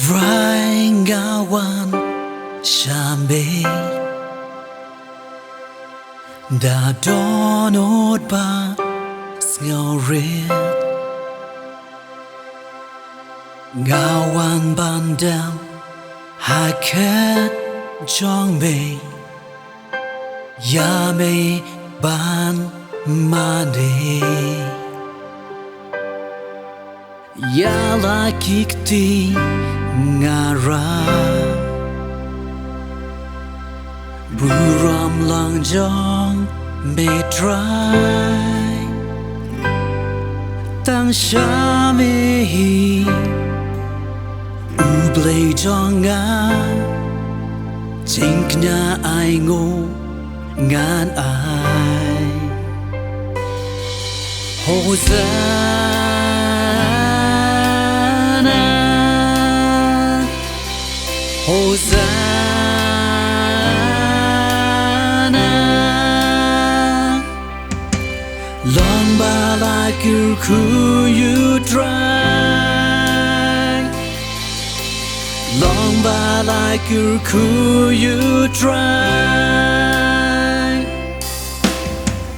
Trai ngawan Sha Me đã dohnud ba ngawrit ngawan bandam haket Jong Me Me ban mane la kikti ngara Burom lang Jong Me Trai tang Sha Me U Blei Jong jingleit ngan ai Hossana Hossana long ba like U Trai long ba like U Trai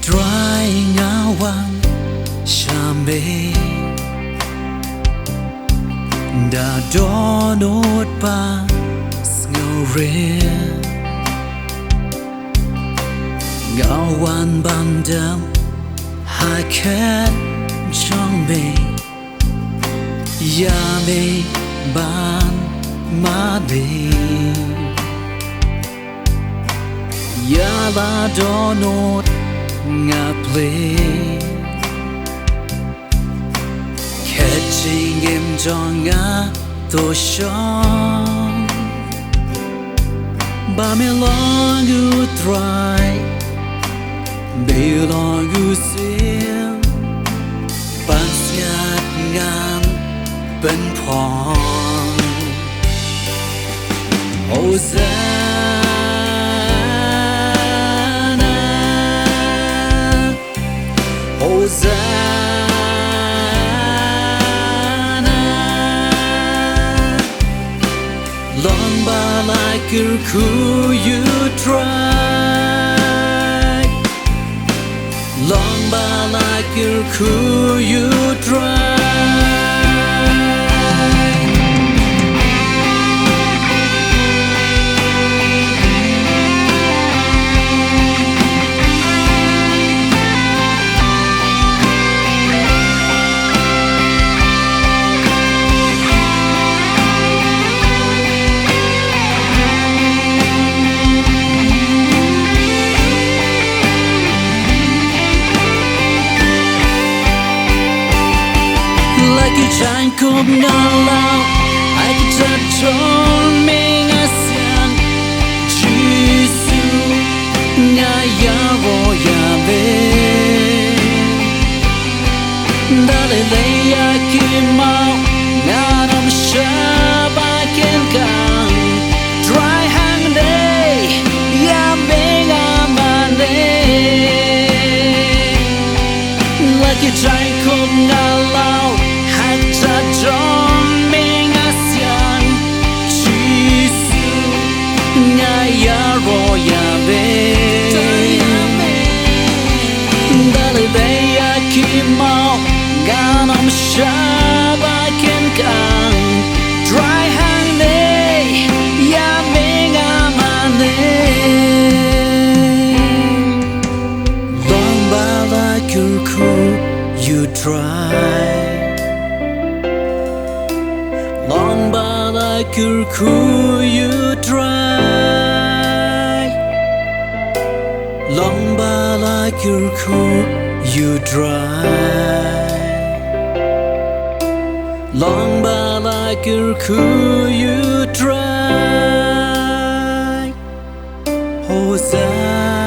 Trai ngawan Sha Me đã dohnud ba ngawrit ngawan bandam haket Jong Me Me ban mane la dohnud U Blei catching Jong thoh ba me long U Trai be long mynsiem ban siat ngan ben phong Hossana Hossana long ba like U Trai long ba like U Trai jainkup ngalau ai touch me mynsiem Jisu iaroh dalilei mau ngadam shah kyang dry hang day me mane like jainkup ngalau Jong Me mynsiem Jisu iaroh dalilei mau ngadam shah kyang dry hang day me mane long ba like U Trai long ba like U Trai long ba like U Trai long ba like U Trai Hossana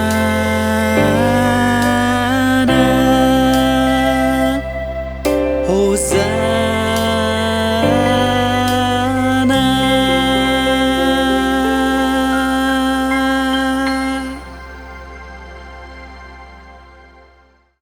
Hossana